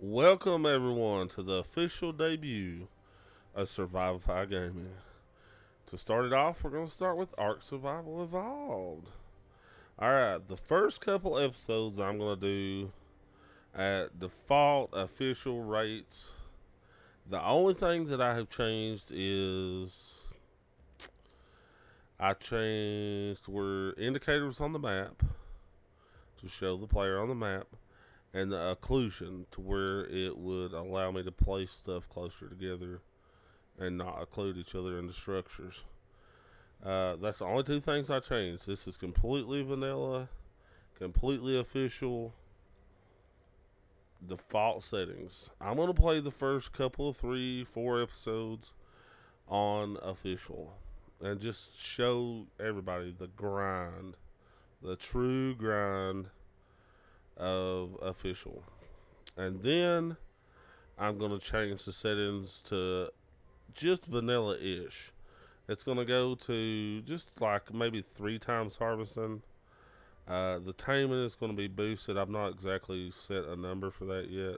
Welcome everyone to the official debut of Survivify Gaming. To start it off, we're going to start with Ark Survival Evolved. Alright, the first couple episodes I'm going to do at default official rates. The only thing that I have changed is I changed where indicators on the map to show the player on the map, and the occlusion to where it would allow me to place stuff closer together and not occlude each other in the structures. That's the only two things I changed. This is completely vanilla, completely official, default settings. I'm going to play the first couple of 3, 4 episodes on official and just show everybody the grind, the true grind of official. And then I'm going to change the settings to just vanilla ish. It's going to go to just like maybe 3 times harvesting. The taming is going to be boosted. I've not exactly set a number for that yet.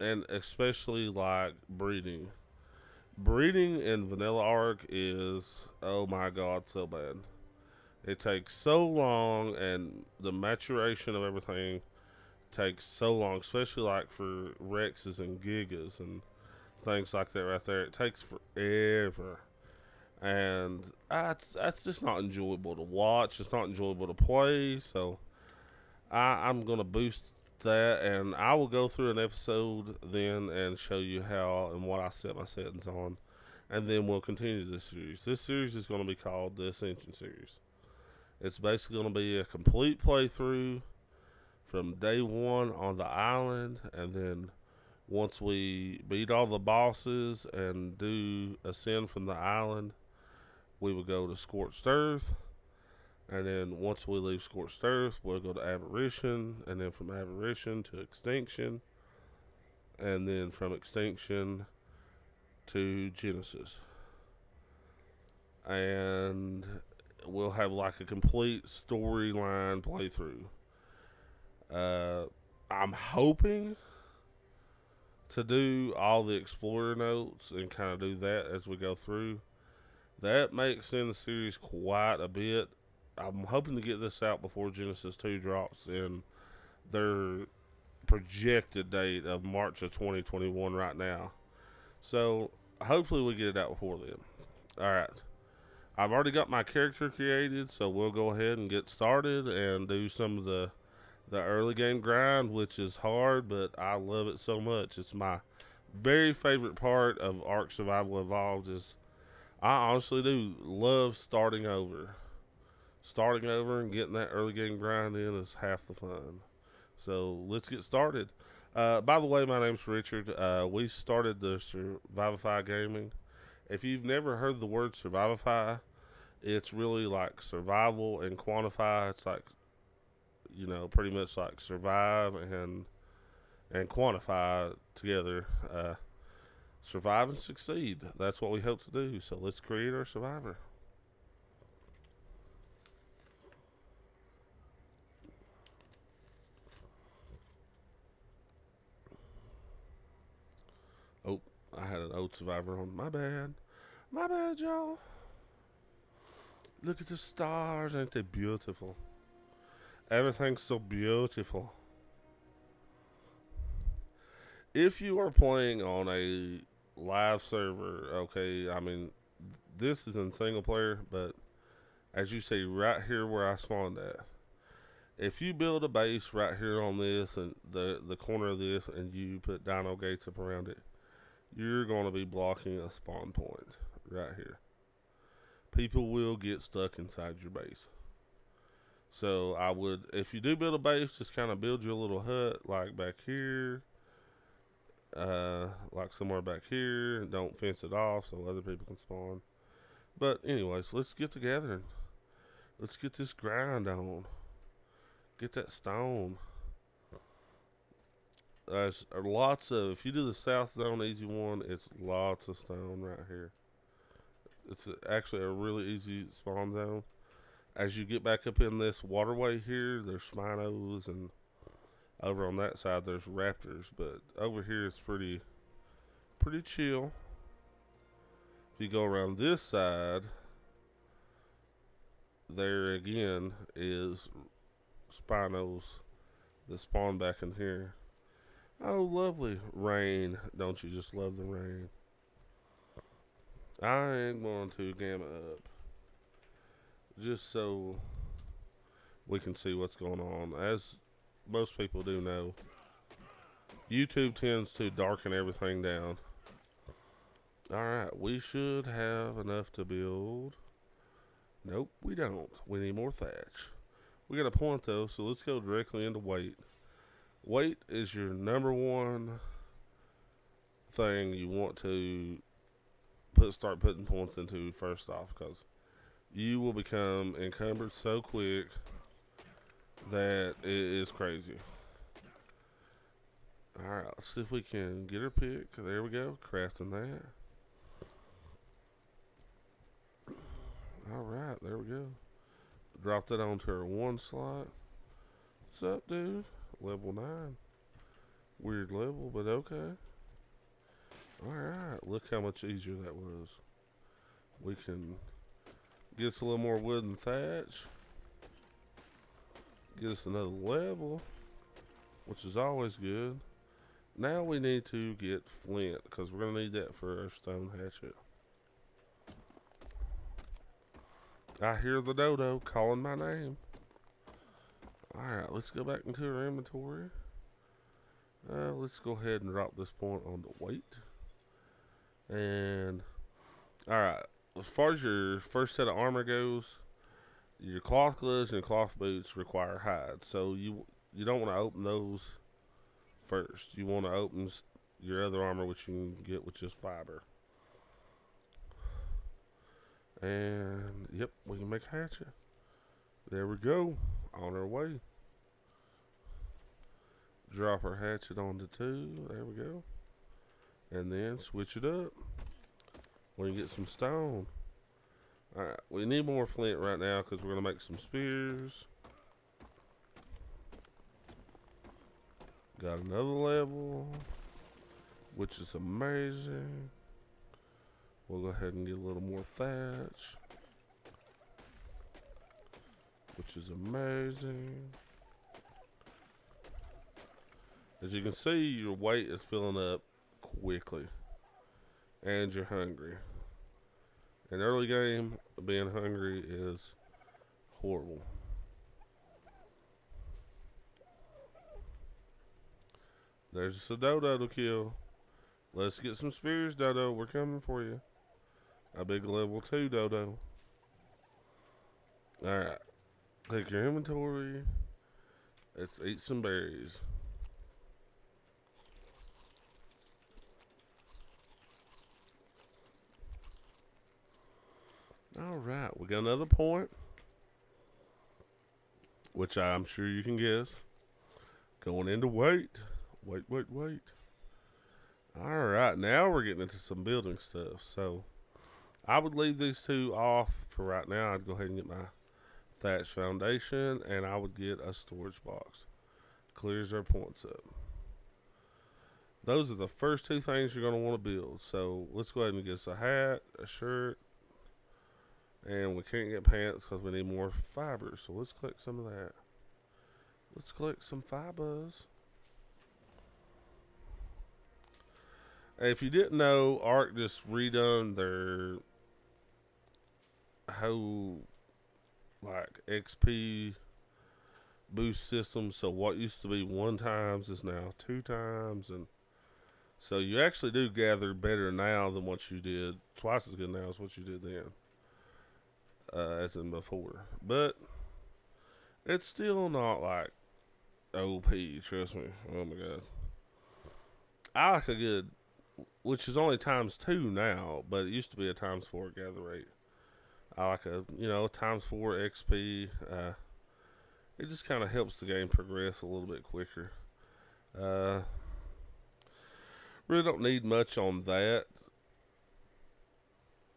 And especially like breeding. Breeding in vanilla Ark is, oh my god, so bad. It takes so long, and the maturation of everything takes so long, especially like for Rexes and Gigas and things like that right there. It takes forever. And that's just not enjoyable to watch. It's not enjoyable to play. So I'm going to boost that, and I will go through an episode then and show you how and what I set my settings on. And then we'll continue this series. This series is going to be called the Ascension series. It's basically going to be a complete playthrough from day one on the island, and then once we beat all the bosses and do ascend from the island, we will go to Scorched Earth, and then once we leave Scorched Earth, we'll go to Aberration, and then from Aberration to Extinction, and then from Extinction to Genesis. And we'll have like a complete storyline playthrough. I'm hoping to do all the Explorer notes and kind of do that as we go through. That may extend the series quite a bit. I'm hoping to get this out before Genesis 2 drops in their projected date of March of 2021 right now. So hopefully we get it out before then. Alright. I've already got my character created, so we'll go ahead and get started and do some of the early game grind, which is hard, but I love it so much. It's my very favorite part of Ark Survival Evolved. Is I honestly do love starting over. Starting over and getting that early game grind in is half the fun. So let's get started. By the way, my name's Richard. We started the Survivify Gaming. If you've never heard the word Survivify, it's really like survival and quantify. It's like, pretty much like survive and quantify together. Survive and succeed. That's what we hope to do. So let's create our survivor. Oh, I had an old survivor on. My bad. My bad, y'all. Look at the stars. Ain't they beautiful? Everything's so beautiful. If you are playing on a live server, okay, I mean, this is in single player, but as you see right here where I spawned at, if you build a base right here on this and the corner of this, and you put dino gates up around it, you're going to be blocking a spawn point right here. People will get stuck inside your base. So I would, if you do build a base, just kind of build your little hut like back here, like somewhere back here, and don't fence it off so other people can spawn. But anyways, let's get together and let's get this grind on. Get that stone. There's lots of, if you do the South Zone Easy one, it's lots of stone right here. It's actually a really easy spawn zone. As you get back up in this waterway here, there's Sminos and Over on that side, there's raptors, but over here it's pretty chill. If you go around this side, there again is Spinos that spawn back in here. Oh, lovely rain! Don't you just love the rain? I am going to gamma up just so we can see what's going on. As most people do know, YouTube tends to darken everything down. Alright, we should have enough to build. Nope, we don't. We need more thatch. We got a point though, so let's go directly into weight. Weight is your number one thing you want to start putting points into first off, because you will become encumbered so quick that it is crazy. Alright, let's see if we can get her pick. There we go, crafting that. Alright, there we go. Drop that onto our one slot. What's up, dude? Level 9. Weird level, but okay. Alright, look how much easier that was. We can get us a little more wood and thatch. Get us another level, which is always good. Now we need to get flint, because we're going to need that for our stone hatchet. I hear the dodo calling my name. Alright, let's go back into our inventory. Let's go ahead and drop this point on the weight. And, alright, as far as your first set of armor goes, your cloth gloves and cloth boots require hide. So you don't want to open those first. You want to open your other armor, which you can get with just fiber. And, yep, we can make a hatchet. There we go. On our way. Drop our hatchet onto 2. There we go. And then switch it up. We can get some stone. Alright, we need more flint right now because we're going to make some spears. Got another level, which is amazing. We'll go ahead and get a little more thatch, which is amazing. As you can see, your weight is filling up quickly, and you're hungry. In early game, being hungry is horrible. There's a dodo to kill. Let's get some spears, dodo. We're coming for you. A big level 2 dodo. Alright. Take your inventory. Let's eat some berries. Alright, we got another point, which I'm sure you can guess. Going into weight. Wait. Alright, now we're getting into some building stuff. So, I would leave these two off for right now. I'd go ahead and get my thatch foundation, and I would get a storage box. Clears our points up. Those are the first two things you're going to want to build. So, let's go ahead and get us a hat, a shirt, and we can't get pants because we need more fibers. So, let's collect some of that. Let's collect some fibers. If you didn't know, Ark just redone their whole XP boost system. So what used to be 1 times is now 2 times, and so you actually do gather better now than what you did. Twice as good now as what you did then, as in before. But it's still not like OP. Trust me. Oh my god. I like a good, which is only ×2 now, but it used to be a ×4 gather rate. I like a, ×4 XP. It just kind of helps the game progress a little bit quicker. Really don't need much on that.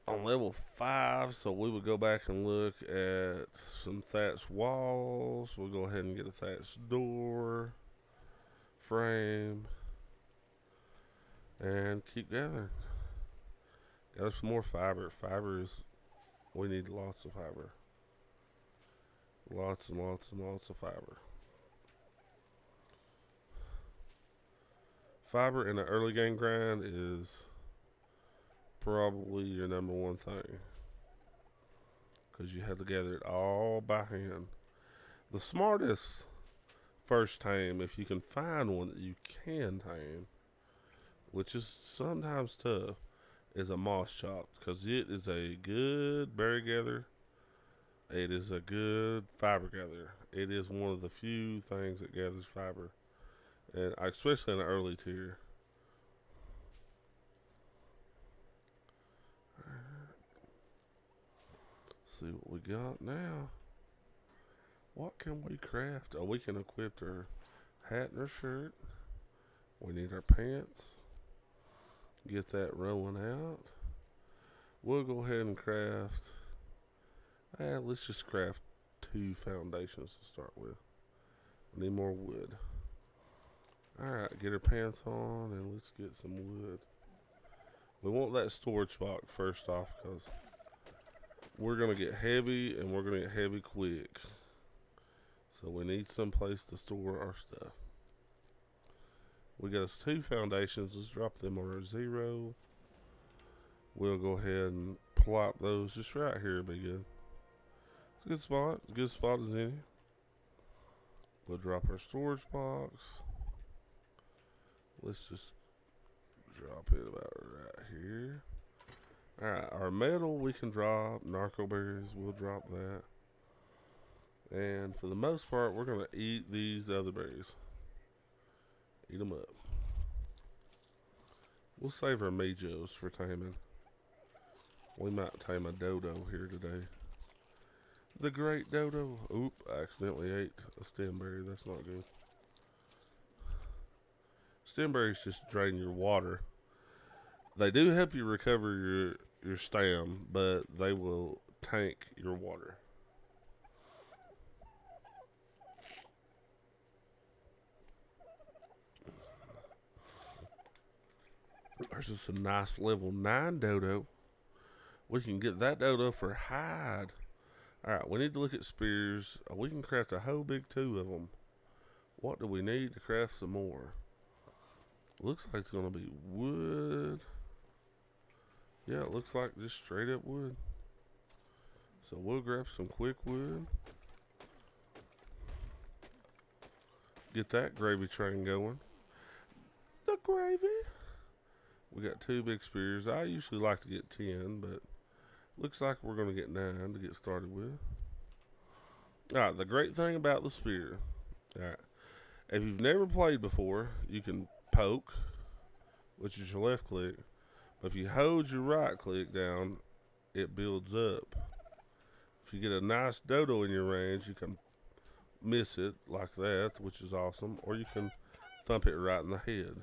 On level 5, so we would go back and look at some thatched walls. We'll go ahead and get a thatched door. frame, and keep gathering. Gather some more fiber. We need lots of fiber. Lots and lots and lots of fiber. Fiber in the early game grind is probably your number one thing, because you have to gather it all by hand. The smartest first tame, if you can find one that you can tame, which is sometimes tough, is a moss chop, because it is a good berry gatherer. It is a good fiber gatherer. It is one of the few things that gathers fiber, and especially in the early tier. See what we got now. What can we craft? Oh, we can equip our hat and our shirt. We need our pants. Get that rolling out. We'll go ahead and craft. Let's just craft 2 foundations to start with. We need more wood. Alright, get our pants on and let's get some wood. We want that storage box first off, because we're going to get heavy, and we're going to get heavy quick. So we need some place to store our stuff. We got us 2 foundations. Let's drop them on our 0. We'll go ahead and plop those just right here. Be good. It's a good spot. It's a good spot as any. We'll drop our storage box. Let's just drop it about right here. Alright, our metal we can drop. Narco berries, we'll drop that. And for the most part, we're going to eat these other berries. Eat them up. We'll save our majos for taming. We might tame a dodo here today. The great dodo. Oop, I accidentally ate a stem berry. That's not good. Stem berries just drain your water. They do help you recover your stem, but they will tank your water. There's just a nice level 9 dodo. We can get that dodo for hide. Alright, we need to look at spears. We can craft a whole big 2 of them. What do we need to craft some more? Looks like it's going to be wood. Yeah, it looks like just straight up wood. So we'll grab some quick wood. Get that gravy train going. The gravy. We got 2 big spears. I usually like to get 10, but looks like we're going to get 9 to get started with. Alright, the great thing about the spear. Alright, if you've never played before, you can poke, which is your left click. But if you hold your right click down, it builds up. If you get a nice dodo in your range, you can miss it like that, which is awesome. Or you can thump it right in the head.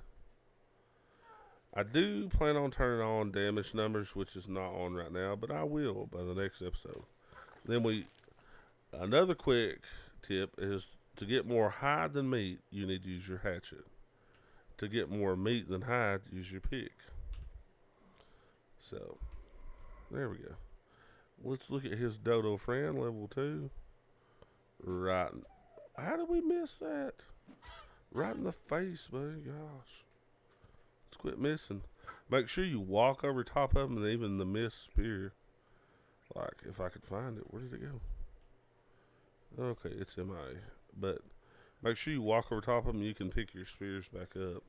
I do plan on turning on damage numbers, which is not on right now, but I will by the next episode. Then another quick tip is to get more hide than meat, you need to use your hatchet. To get more meat than hide, use your pick. So, there we go. Let's look at his dodo friend, level 2. Right. How did we miss that? Right in the face, buddy. Gosh. Let's quit missing. Make sure you walk over top of him, and even the missed spear. Like, if I could find it. Where did it go? Okay, it's MIA. But make sure you walk over top of them, and you can pick your spears back up.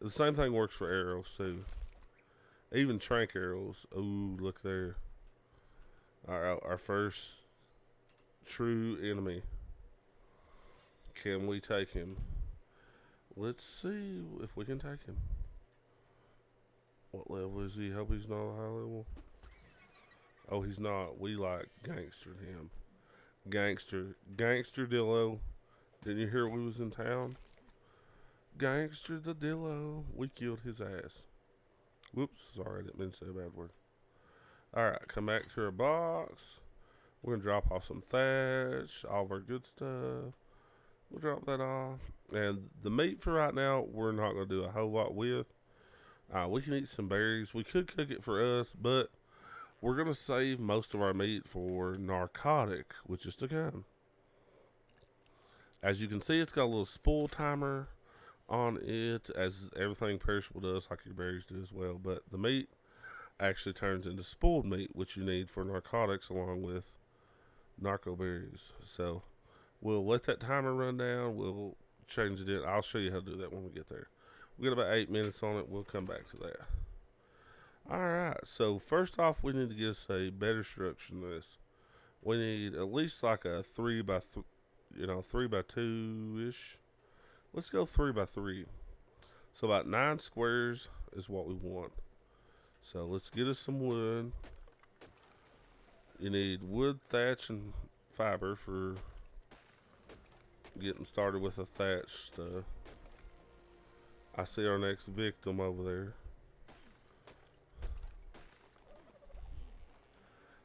The same thing works for arrows, too. Even trank arrows. Ooh, look there. Our first true enemy. Can we take him? Let's see if we can take him. What level is he? Hope he's not a high level. Oh, he's not. We like gangstered him. Gangster Dillo. Didn't you hear we was in town? Gangster the Dillo. We killed his ass. Whoops, sorry, I didn't mean to say a bad word. Alright, come back to our box. We're going to drop off some thatch, all of our good stuff. We'll drop that off. And the meat for right now, we're not going to do a whole lot with. We can eat some berries. We could cook it for us, but we're going to save most of our meat for narcotic, which is to come. As you can see, it's got a little spoil timer on it, as everything perishable does, like your berries do as well. But the meat actually turns into spoiled meat, which you need for narcotics along with narco berries. So we'll let that timer run down. We'll change it in. I'll show you how to do that when we get there. We got about 8 minutes on it. We'll come back to that. All right. So first off, we need to get us a better structure than this. We need at least like a 3x2 ish. Let's go 3x3. So about 9 squares is what we want. So let's get us some wood. You need wood, thatch, and fiber for getting started with the thatch stuff. I see our next victim over there.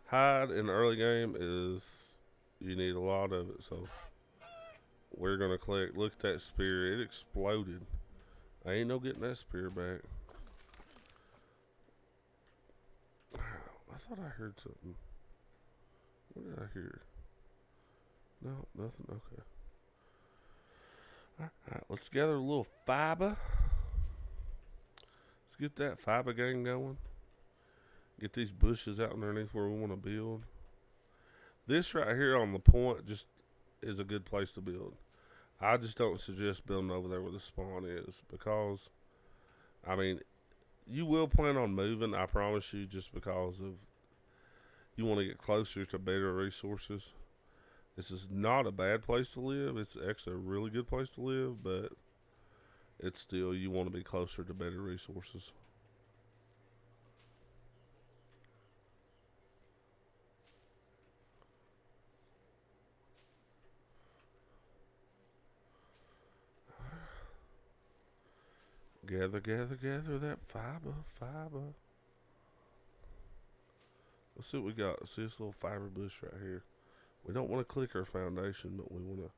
Hide in the early game is, you need a lot of it, so we're going to collect. Look at that spear. It exploded. I ain't no getting that spear back. I thought I heard something. What did I hear? No, nothing. Okay. Alright, let's gather a little fiber. Let's get that fiber gang going. Get these bushes out underneath where we want to build. This right here on the point just is a good place to build. I just don't suggest building over there where the spawn is, because, I mean, you will plan on moving, I promise you, just because of you want to get closer to better resources. This is not a bad place to live. It's actually a really good place to live, but it's still, you want to be closer to better resources. Gather that fiber. Let's see what we got. See this little fiber bush right here. We don't want to click our foundation, but we want to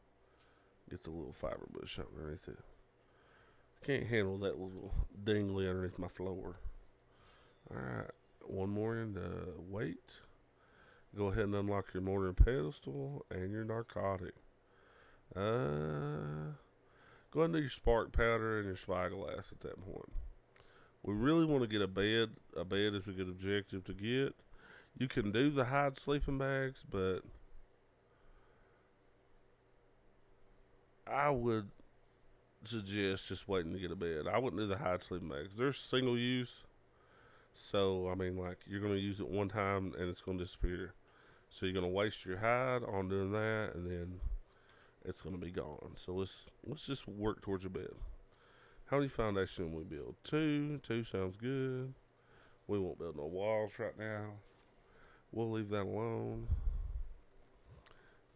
get the little fiber bush underneath it. Can't handle that little dingly underneath my floor. Alright, one more in the weight. Go ahead and unlock your mortar and pedestal and your narcotic. Go ahead and do your spark powder and your spyglass at that point. We really want to get a bed. A bed is a good objective to get. You can do the hide sleeping bags, but I would suggest just waiting to get a bed. I wouldn't do the hide sleeping bags. They're single use. So, I mean, like, you're going to use it one time and it's going to disappear. So you're going to waste your hide on doing that, and then it's going to be gone. So let's just work towards a bed. How many foundations we build? 2. 2 sounds good. We won't build no walls right now. We'll leave that alone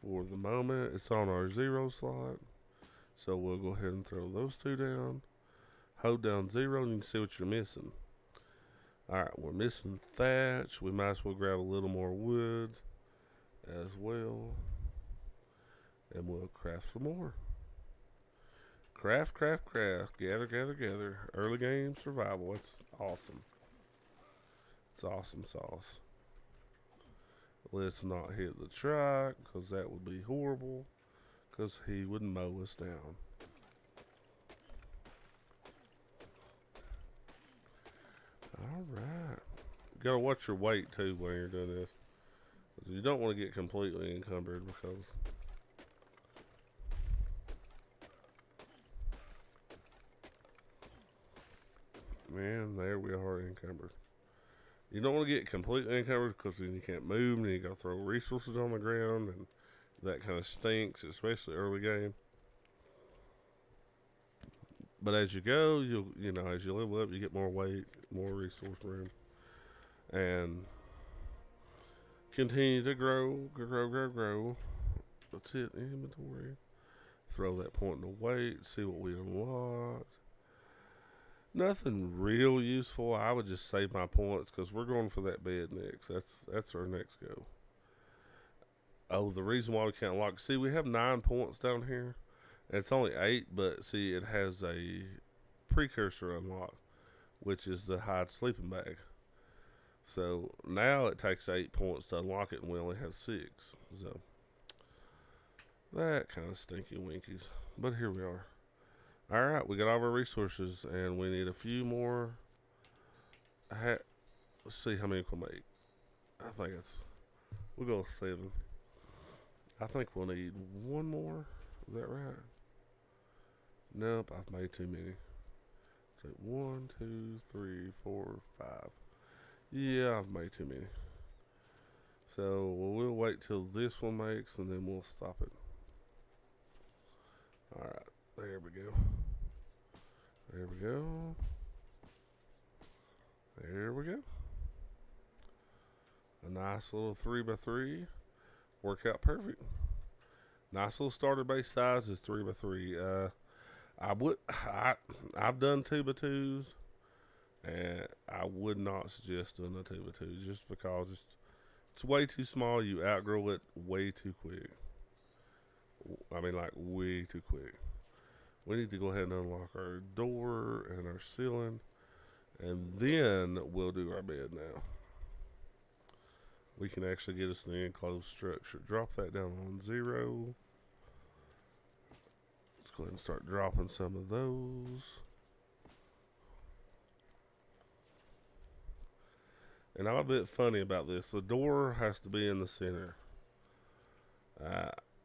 for the moment. It's on our 0 slot. So we'll go ahead and throw those 2 down. Hold down 0 and you can see what you're missing. Alright, we're missing thatch. We might as well grab a little more wood as well. And we'll craft some more. Craft. Gather. Early game survival. It's awesome. It's awesome sauce. Let's not hit the truck, because that would be horrible, because he would mow us down. Alright. You gotta watch your weight too when you're doing this. You don't want to get completely encumbered, because man, there we are encumbered. You don't want to get completely encumbered, because then you can't move, and then you got to throw resources on the ground, and that kind of stinks, especially early game. But as you go, as you level up, you get more weight, more resource room, and continue to grow. That's it. Inventory. Throw that point into weight. See what we unlocked. Nothing real useful. I would just save my points, because we're going for that bed next. That's our next go. Oh, the reason why we can't unlock. See, we have 9 points down here. It's only 8, but see, it has a precursor unlock, which is the hide sleeping bag. So now it takes 8 points to unlock it, and we only have 6. So that kind of stinky winkies. But here we are. All right, we got all of our resources, and we need a few more. Let's see how many we'll make. I think we'll go with 7. I think we'll need one more. Is that right? Nope, I've made too many. So 1, 2, 3, 4, 5. Yeah, I've made too many. So we'll wait till this one makes, and then we'll stop it. All right, there we go. There we go. There we go. A nice little 3x3. Work out perfect. Nice little starter base size is 3x3. I've done 2x2s, and I would not suggest doing a 2x2 just because it's way too small. You outgrow it way too quick. I mean, like way too quick. We need to go ahead and unlock our door and our ceiling, and then we'll do our bed now. We can actually get us the enclosed structure. Drop that down on 0. Let's go ahead and start dropping some of those. And I'm a bit funny about this. The door has to be in the center.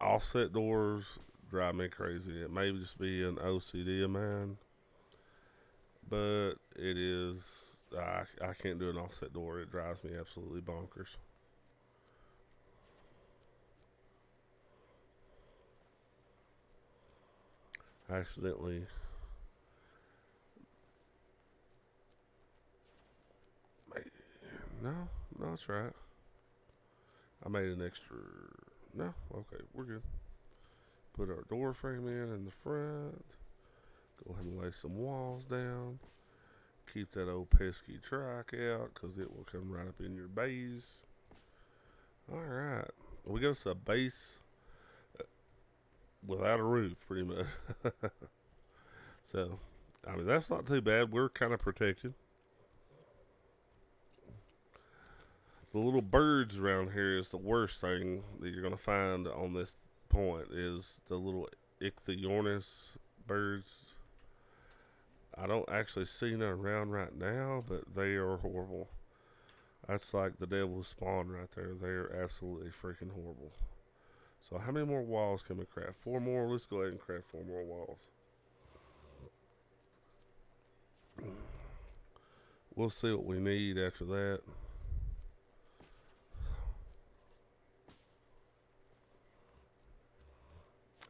Offset doors drive me crazy. It may just be an OCD of mine, but it is. I can't do an offset door. It drives me absolutely bonkers. I accidentally no, that's right. I made an extra. No, okay, we're good. Put our door frame in the front. Go ahead and lay some walls down. Keep that old pesky track out because it will come right up in your base. Alright. We got us a base without a roof, pretty much. So, I mean, that's not too bad. We're kind of protected. The little birds around here is the worst thing that you're going to find on this point is the little ichthyornis birds. I don't actually see none around right now, but they are horrible. That's like the devil's spawn right there. They're absolutely freaking horrible. So how many more walls can we craft? 4 more? Let's go ahead and craft 4 more walls. We'll see what we need after that.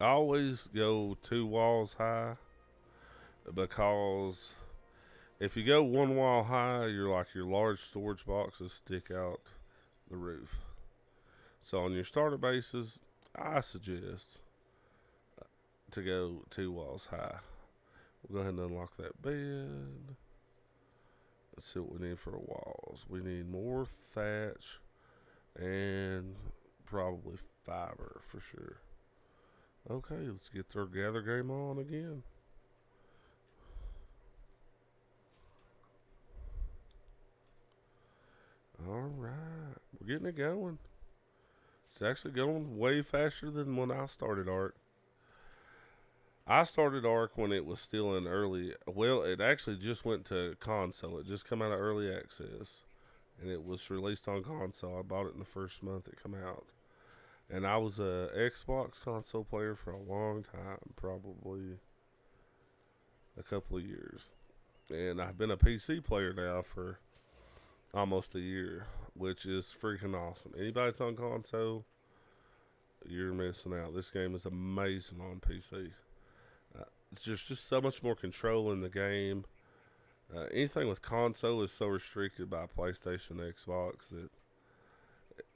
I always go 2 walls high because if you go 1 wall high, your large storage boxes stick out the roof. So on your starter bases, I suggest to go 2 walls high. We'll go ahead and unlock that bed. Let's see what we need for walls. We need more thatch and probably fiber for sure. Okay, let's get our gather game on again. Alright, we're getting it going. It's actually going way faster than when I started Ark. I started Ark when it was still in early. Well, it actually just went to console. It just came out of early access, and it was released on console. I bought it in the first month it came out, and I was a Xbox console player for a long time, probably a couple of years, and I've been a PC player now for almost a year, which is freaking awesome. Anybody that's on console, you're missing out. This game is amazing on PC. It's just so much more control in the game. Anything with console is so restricted by PlayStation, Xbox that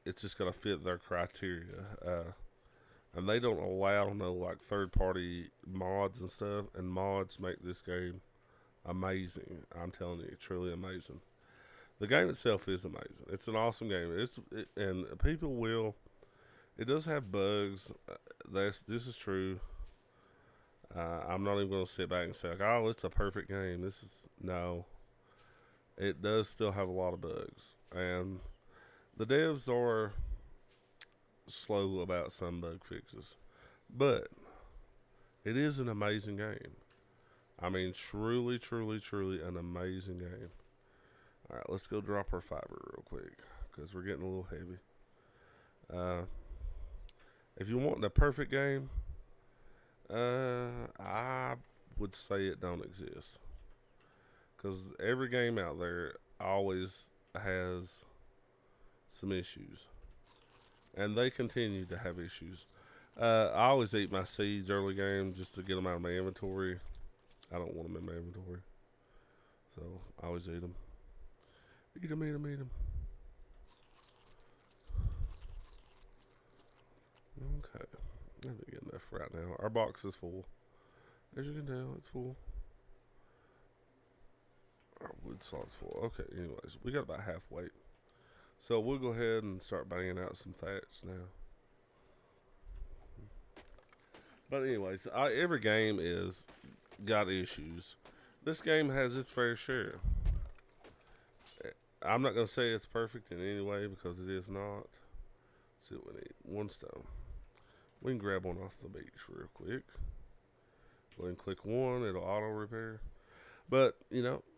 it's just gonna fit their criteria. And they don't allow like third-party mods and stuff. And mods make this game amazing. I'm telling you, truly amazing. The game itself is amazing. It's an awesome game. And people will. It does have bugs. This is true. I'm not even going to sit back and say, like, oh, it's a perfect game. This is no. It does still have a lot of bugs, and the devs are slow about some bug fixes, but it is an amazing game. I mean, truly, truly, truly an amazing game. All right, let's go drop our fiber real quick because we're getting a little heavy. Uh, if you want the perfect game, I would say it don't exist because every game out there always has some issues, and they continue to have issues. I always eat my seeds early game just to get them out of my inventory. I don't want them in my inventory, so I always eat them. Eat them, eat them, eat them. Okay, I didn't get enough right now. Our box is full. As you can tell, it's full. Our wood slot's full. Okay, anyways, we got about half weight. So we'll go ahead and start banging out some thatch now. But anyways, every game is got issues. This game has its fair share. I'm not going to say it's perfect in any way because it is not. Let's see what we need. One stone. We can grab one off the beach real quick. Go ahead and click one. It'll auto repair. But,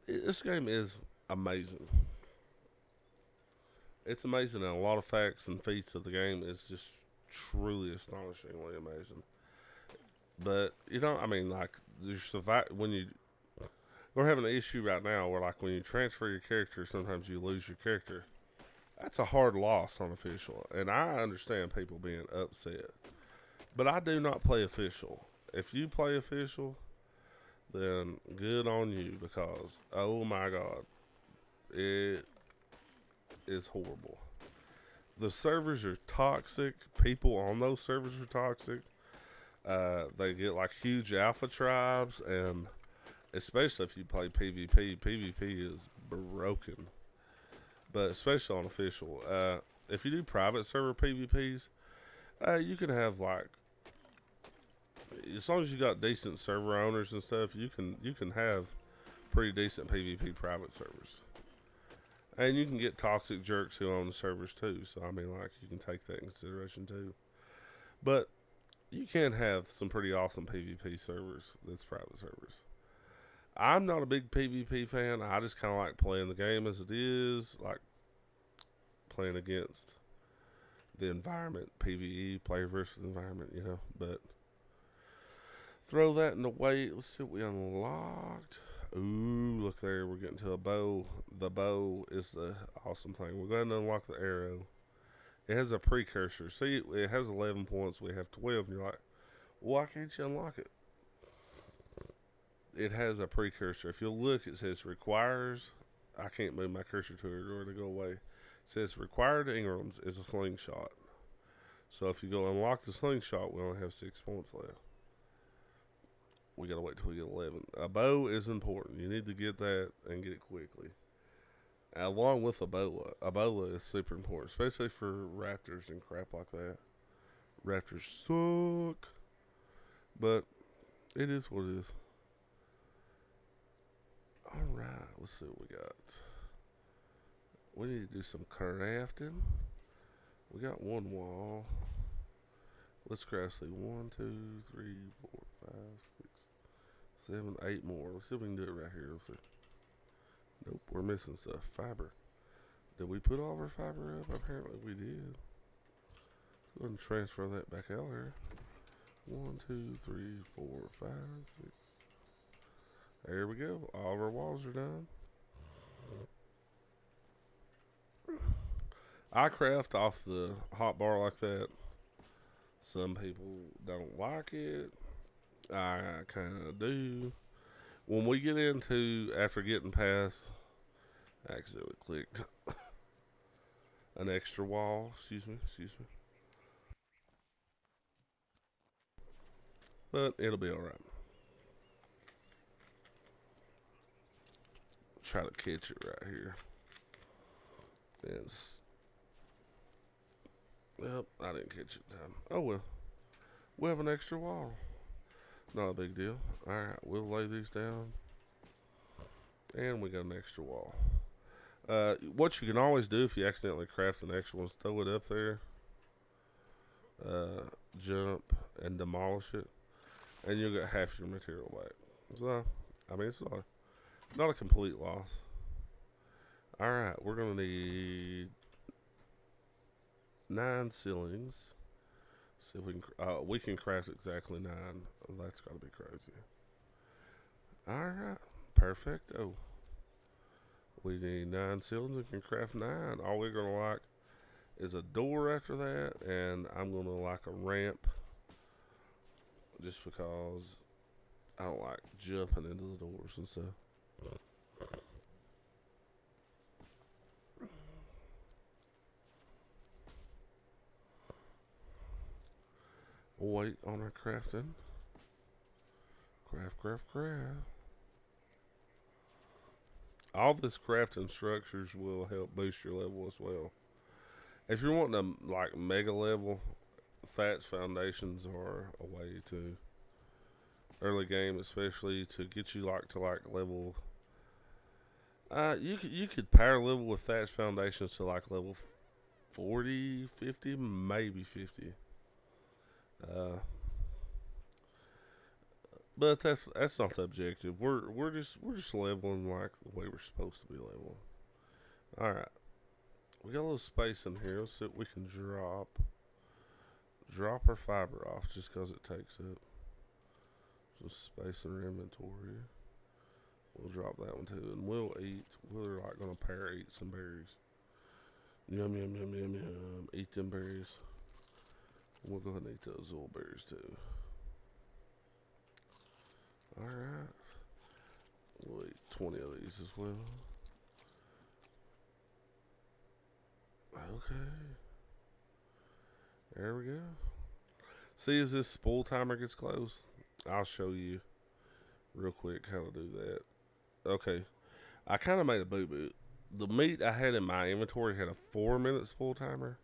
this game is amazing. It's amazing, and a lot of facts and feats of the game is just truly astonishingly amazing. But, we're having an issue right now where, like, when you transfer your character, sometimes you lose your character. That's a hard loss on official, and I understand people being upset. But I do not play official. If you play official, then good on you because, oh my God, it is horrible. The servers are toxic. People on those servers are toxic. They get like huge alpha tribes, and especially if you play PvP, PvP is broken. But especially on official, if you do private server PvPs, you can have like, as long as you got decent server owners and stuff, you can have pretty decent PvP private servers. And you can get toxic jerks who own the servers too. So I mean, like, you can take that in consideration too. But you can have some pretty awesome PvP servers that's private servers. I'm not a big PvP fan. I just kind of like playing the game as it is, like playing against the environment, PvE, player versus environment, But throw that in the weight. Let's see what we unlocked. Ooh, look there. We're getting to a bow. The bow is the awesome thing. We're going to unlock the arrow. It has a precursor. See, it has 11 points. We have 12. And you're like, why can't you unlock it? It has a precursor. If you'll look, it says requires. I can't move my cursor to it or it'll go away. It says required Ingrams is a slingshot. So if you go unlock the slingshot, we only have 6 points left. We gotta wait till we get 11. A bow is important. You need to get that and get it quickly. Along with a bola. A bola is super important, especially for raptors and crap like that. Raptors suck. But it is what it is. Alright, let's see what we got. We need to do some crafting. We got one wall. Let's craft, see, 1, 2, 3, 4, 5, 6, 7, 8 more. Let's see if we can do it right here. Let's see. Nope, we're missing stuff. Fiber. Did we put all of our fiber up? Apparently we did. Go ahead and transfer that back out here. 1, 2, 3, 4, 5, 6. There we go. All of our walls are done. I craft off the hot bar like that. Some people don't like it. I kind of do. When we get into, after getting past, I accidentally clicked an extra wall. Excuse me. But it'll be alright. Try to catch it right here. Well, I didn't catch it in time. Oh well. We have an extra wall. Not a big deal. Alright, we'll lay these down. And we got an extra wall. What you can always do if you accidentally craft an extra one is throw it up there, jump, and demolish it, and you'll get half your material back. So, I mean, it's not a complete loss. Alright, we're going to need 9 ceilings. See if we can craft exactly 9. That's got to be crazy. Alright, perfect. Oh. We need 9 ceilings and can craft 9. All we're going to like is a door after that, and I'm going to like a ramp just because I don't like jumping into the doors and stuff. Wait on our crafting. Craft. All this crafting structures will help boost your level as well. If you're wanting to like mega level, thatch foundations are a way to early game, especially to get you to level. You could power level with thatch foundations to like level 40, 50, maybe 50. But that's not the objective. We're just leveling like the way we're supposed to be leveling. All right, we got a little space in here. Let's see what we can drop our fiber off just because it takes up some space in our inventory. We'll drop that one too, and we'll eat. We're like gonna eat some berries. Yum. Eat them berries. We'll go ahead and eat those little berries too. Alright. We'll eat 20 of these as well. Okay. There we go. See, as this spool timer gets close, I'll show you real quick how to do that. Okay. I kind of made a boo-boo. The meat I had in my inventory had a 4-minute spool timer.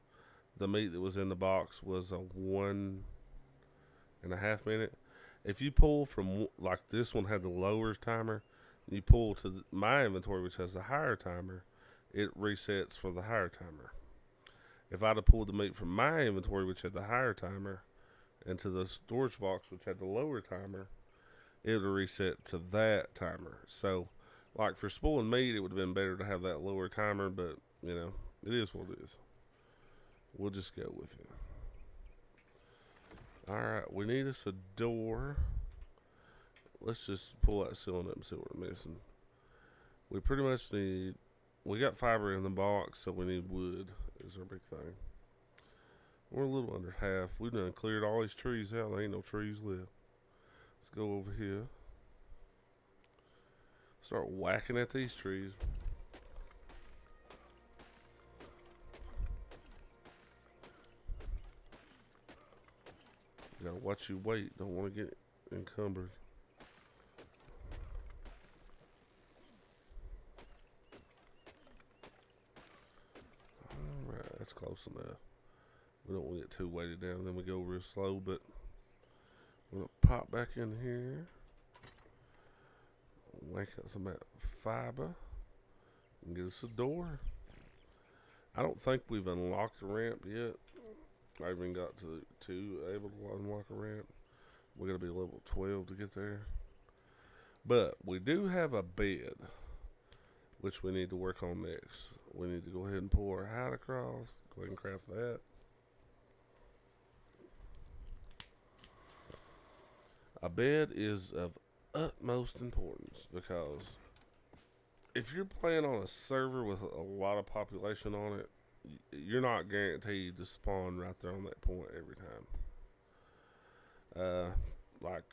The meat that was in the box was a 1.5 minute. If you pull from, like this one had the lower timer, you pull to my inventory, which has the higher timer, it resets for the higher timer. If I'd have pulled the meat from my inventory, which had the higher timer, into the storage box, which had the lower timer, it would reset to that timer. So, like for spooling meat, it would have been better to have that lower timer, but, you know, it is what it is. We'll just go with it. Alright, we need us a door. Let's just pull that ceiling up and see what we're missing. We pretty much need... We got fiber in the box, so we need wood is our big thing. We're a little under half. We've done cleared all these trees out. There ain't no trees left. Let's go over here. Start whacking at these trees. You gotta watch your weight. Don't want to get encumbered. Alright, that's close enough. We don't want to get too weighted down. Then we go real slow, but we're going to pop back in here. Make up some fiber. And get us a door. I don't think we've unlocked the ramp yet. I even got to able to unlock a ramp. We gotta be level 12 to get there. But we do have a bed, which we need to work on next. We need to go ahead and pull our hide across. Go ahead and craft that. A bed is of utmost importance because if you're playing on a server with a lot of population on it, you're not guaranteed to spawn right there on that point every time. Like,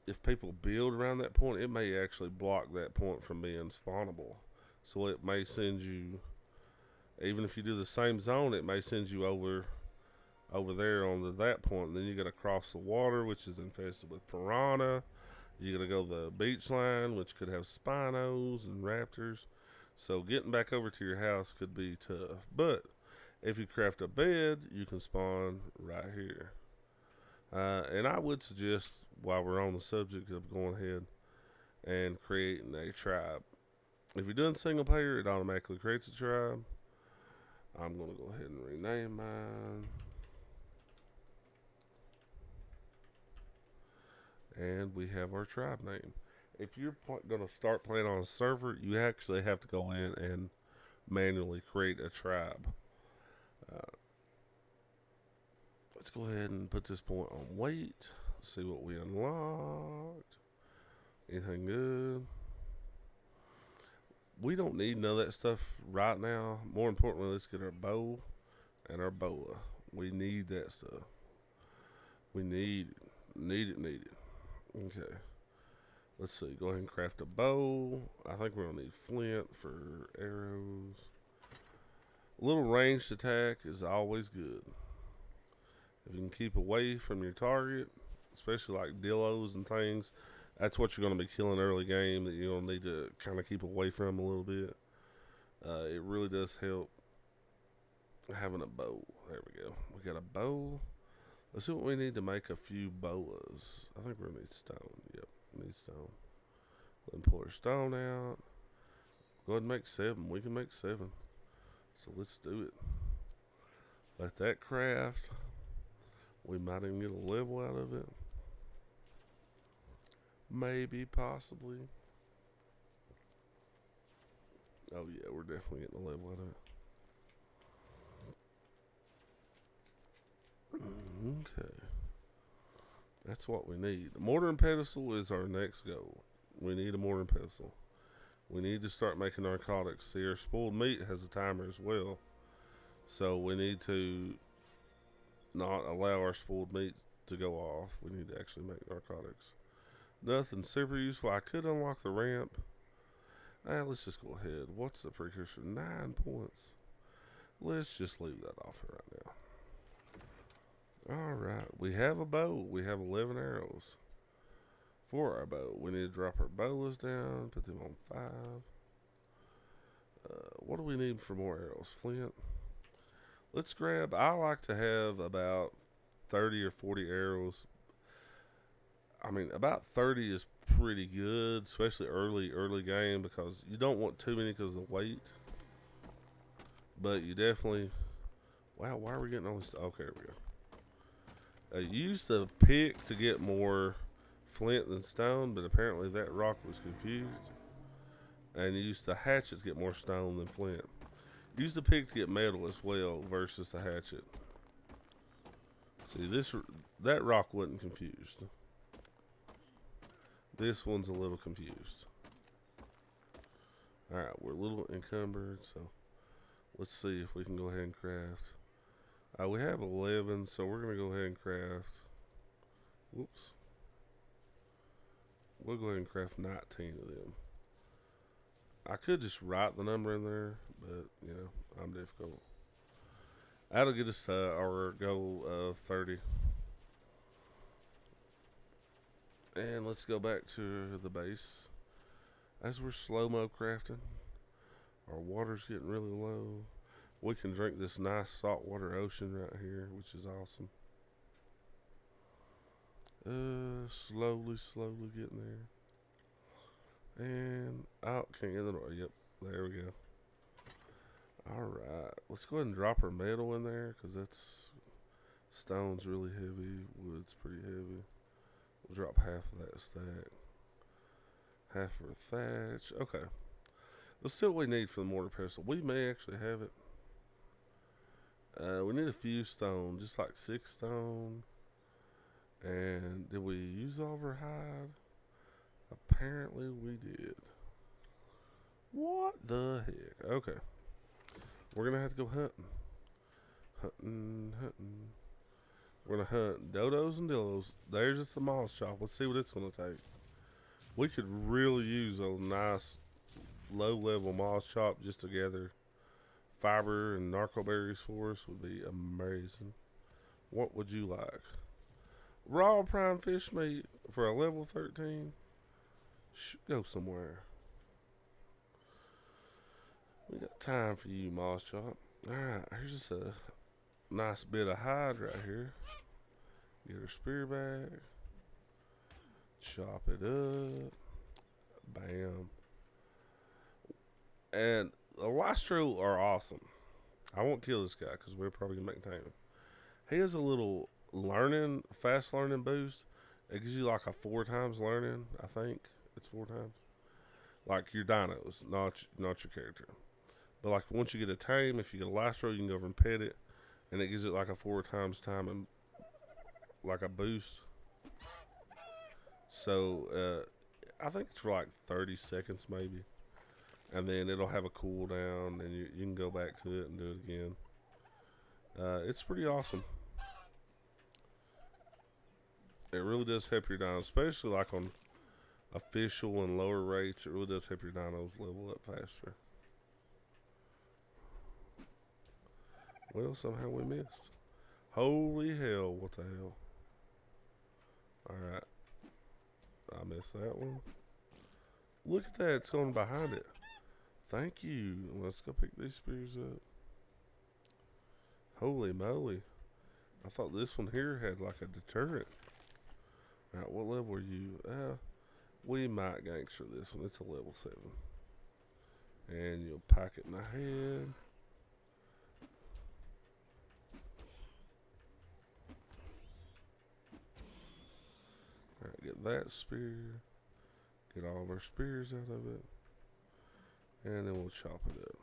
if people build around that point, it may actually block that point from being spawnable. So it may send you, even if you do the same zone, it may send you over there on that point. And then you got to cross the water, which is infested with piranha. You got to go the beach line, which could have spinos and raptors. So getting back over to your house could be tough. But if you craft a bed, you can spawn right here. And I would suggest, while we're on the subject of going ahead and creating a tribe, if you're doing single player, it automatically creates a tribe. I'm going to go ahead and rename mine. And we have our tribe name. If you're going to start playing on a server, you actually have to go in and manually create a tribe. Let's go ahead and put this point on wait. See what we unlocked. Anything good? We don't need none of that stuff right now. More importantly, let's get our bow and our boa. We need that stuff. We need it. Okay. Let's see. Go ahead and craft a bow. I think we're going to need flint for arrows. A little ranged attack is always good. If you can keep away from your target, especially like dillos and things, that's what you're going to be killing early game, that you're going to need to kind of keep away from a little bit. It really does help having a bow. There we go. We got a bow. Let's see what we need to make a few boas. I think we're going to need stone. Yep, we need stone. Go ahead and pull our stone out. Go ahead and make 7. We can make 7. So let's do it. Let that craft. We might even get a level out of it. Maybe, possibly. Oh yeah, we're definitely getting a level out of it. Okay. That's what we need. The mortar and pedestal is our next goal. We need a mortar and pedestal. We need to start making narcotics. See, our spoiled meat has a timer as well. So we need to not allow our spoiled meat to go off. We need to actually make narcotics. Nothing super useful. I could unlock the ramp. Let's just go ahead. What's the precursor? 9 points. Let's just leave that off right now. Alright. We have a bow. We have 11 arrows for our bow. We need to drop our boas down. Put them on 5. What do we need for more arrows? Flint. Let's grab. I like to have about 30 or 40 arrows. I mean, about 30 is pretty good, especially early game, because you don't want too many because of the weight. But you definitely... Wow, why are we getting all this? Okay, here we go. Use the pick to get more flint than stone, but apparently that rock was confused. And use the hatchet to get more stone than flint. Use the pick to get metal as well versus the hatchet. See, that rock wasn't confused. This one's a little confused. Alright, we're a little encumbered, so let's see if we can go ahead and craft. We have 11, so we're going to go ahead and craft. Whoops. We'll go ahead and craft 19 of them. I could just write the number in there, but, you know, I'm difficult. That'll get us our goal of 30. And let's go back to the base. As we're slow-mo crafting, our water's getting really low. We can drink this nice saltwater ocean right here, which is awesome. Slowly getting there. And, oh, can't get the door. Yep, there we go. Alright, let's go ahead and drop our metal in there, because that's, stone's really heavy, wood's pretty heavy. We'll drop half of that stack. Half of our thatch. Okay. Let's see what we need for the mortar pestle. We may actually have it. We need a few stone, just like 6 stone. And did we use all of our hide? Apparently we did. What the heck? Okay. We're going to have to go hunting. Hunting. We're going to hunt dodos and dillos. There's just the moss shop. Let's see what it's going to take. We could really use a nice low-level moss chop just to gather fiber and narco berries for us. Would be amazing. What would you like? Raw prime fish meat for a level 13? Should go somewhere. We got time for you, moss chop. Alright, here's just a nice bit of hide right here. Get her spear back. Chop it up. Bam. And the Lystro are awesome. I won't kill this guy because we're probably going to maintain him. He has a little fast learning boost. It gives you like a 4 times learning, I think. It's 4 times. Like your dinos, not your character. But like once you get a tame, if you get a Lystro, you can go over and pet it. And it gives it like a 4 times time and like a boost. So I think it's for like 30 seconds maybe. And then it'll have a cooldown and you can go back to it and do it again. It's pretty awesome. It really does help your dinos, especially like on official and lower rates. It really does help your dinos level up faster. Well, somehow we missed. Holy hell, what the hell? Alright. I missed that one. Look at that, it's going behind it. Thank you. Let's go pick these spears up. Holy moly. I thought this one here had like a deterrent. Alright, what level are you? We might gangster this one. It's a level 7. And you'll pack it in the head. Alright, get that spear. Get all of our spears out of it. And then we'll chop it up.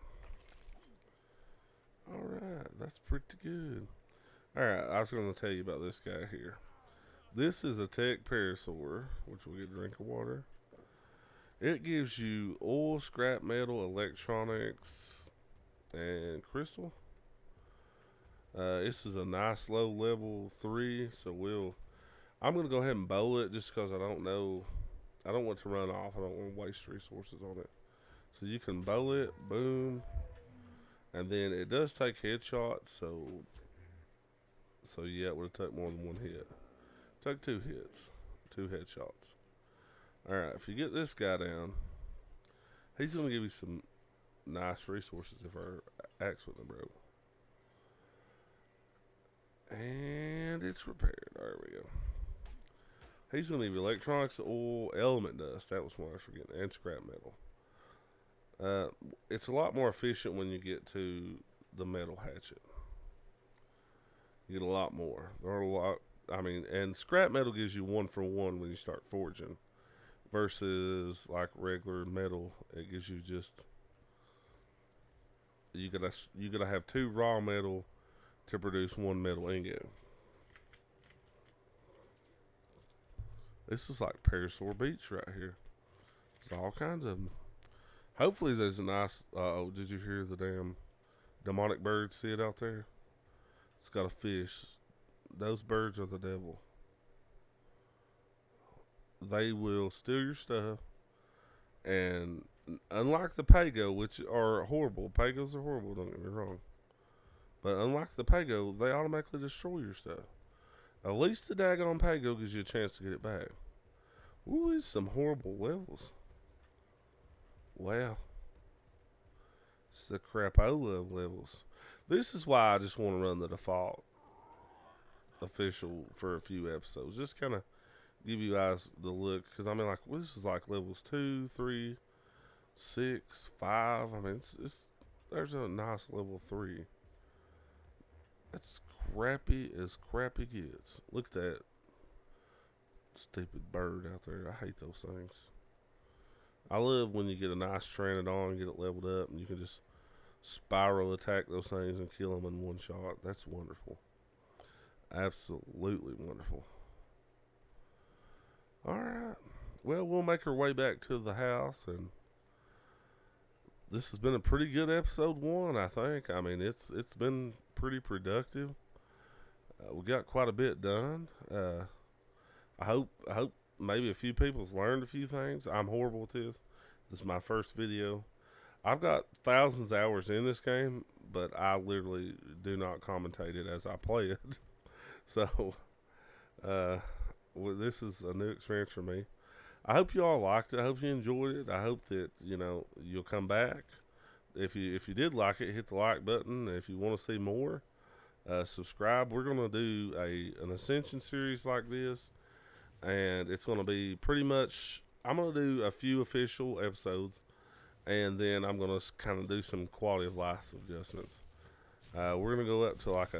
Alright, that's pretty good. Alright, I was going to tell you about this guy here. This is a tech parasaur, which will get a drink of water. It gives you oil, scrap metal, electronics, and crystal. This is a nice low level 3, so I'm going to go ahead and bowl it just because I don't know. I don't want to run off. I don't want to waste resources on it. So you can bowl it, boom. And then it does take headshots, so yeah, it would have taken more than 1 hit. Took 2 hits, 2 headshots. Alright, if you get this guy down, he's going to give you some nice resources if our axe wasn't broke. And it's repaired. There we go. He's going to give you electronics, oil, element dust. That was what I was forgetting. And scrap metal. It's a lot more efficient when you get to the metal hatchet. You get a lot more. There are a lot. And scrap metal gives you 1 for 1 when you start forging, versus like regular metal. It gives you just you gotta have 2 raw metal to produce 1 metal ingot. This is like Parasaur Beach right here. There's all kinds of them. Hopefully there's a nice. Oh, did you hear the damn demonic bird? See it out there? It's got a fish. Those birds are the devil. They will steal your stuff. And unlike the Pago, which are horrible. Pagos are horrible, don't get me wrong. But unlike the Pago, they automatically destroy your stuff. At least the daggone Pago gives you a chance to get it back. Ooh, it's some horrible levels. Wow. It's the crapola levels. This is why I just want to run the default official for a few episodes. Just kind of give you guys the look. Because, this is like levels 2, 3, 6, 5. There's a nice level 3. That's crappy as crappy gets. Look at that stupid bird out there. I hate those things. I love when you get a nice Pteranodon, get it leveled up, and you can just spiral attack those things and kill them in 1 shot. That's wonderful. Absolutely wonderful. Alright. Well, we'll make our way back to the house, and this has been a pretty good episode 1, I think. It's been pretty productive. We got quite a bit done. I hope maybe a few people's learned a few things. I'm horrible at this. This is my first video. I've got thousands of hours in this game, but I literally do not commentate it as I play it. So, this is a new experience for me. I hope you all liked it. I hope you enjoyed it. I hope that, you'll come back. If you did like it, hit the like button. If you want to see more, Subscribe. We're going to do an Ascension series like this, and it's going to be pretty much. I'm going to do a few official episodes, and then I'm going to kind of do some quality of life adjustments. We're going to go up to like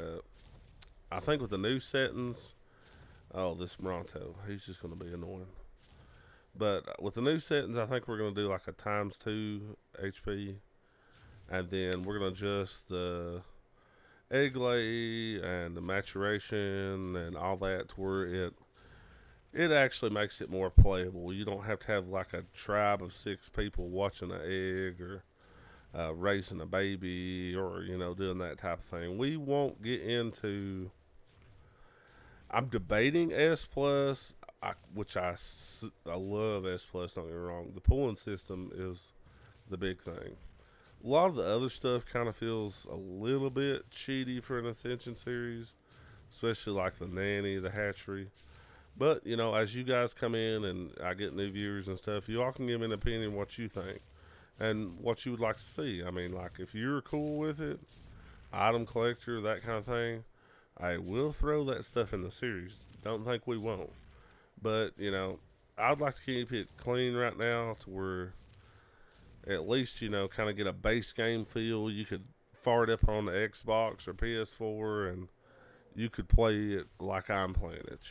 I think with the new settings. Oh, this Moronto, he's just going to be annoying. But with the new settings, I think we're going to do like a ×2 HP, and then we're going to adjust the egg lay and the maturation and all that to where it actually makes it more playable. You don't have to have like a tribe of 6 people watching an egg or raising a baby or doing that type of thing. We won't get into. I'm debating S Plus, which I love S Plus. Don't get me wrong. The pulling system is the big thing. A lot of the other stuff kind of feels a little bit cheaty for an Ascension series, especially like the nanny, the hatchery. But as you guys come in and I get new viewers and stuff, you all can give me an opinion what you think and what you would like to see. I mean, like if you're cool with it, item collector, that kind of thing, I will throw that stuff in the series. Don't think we won't. But, I'd like to keep it clean right now to where at least, kind of get a base game feel. You could fire it up on the Xbox or PS4 and you could play it like I'm playing it,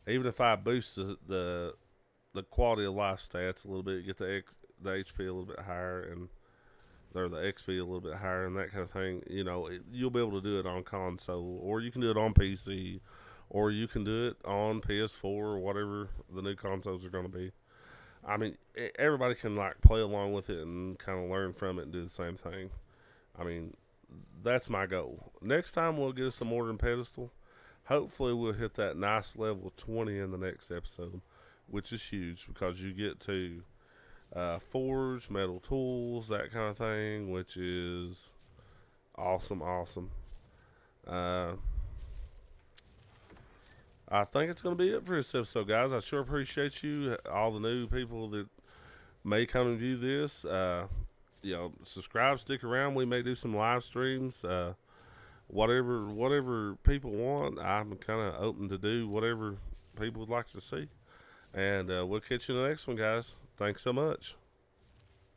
Even if I boost the quality of life stats a little bit, get the HP a little bit higher or the XP a little bit higher and that kind of thing, you'll be able to do it on console, or you can do it on PC, or you can do it on PS4 or whatever the new consoles are going to be. I mean, everybody can like play along with it and kind of learn from it and do the same thing. I mean, that's my goal. Next time we'll get some more than pedestal. Hopefully we'll hit that nice level 20 in the next episode, which is huge because you get to forge, metal tools, that kind of thing, which is awesome. I think it's going to be it for this episode, guys. I sure appreciate you, all the new people that may come and view this. Subscribe, stick around. We may do some live streams. Whatever people want, I'm kind of open to do whatever people would like to see. And we'll catch you in the next one, guys. Thanks so much.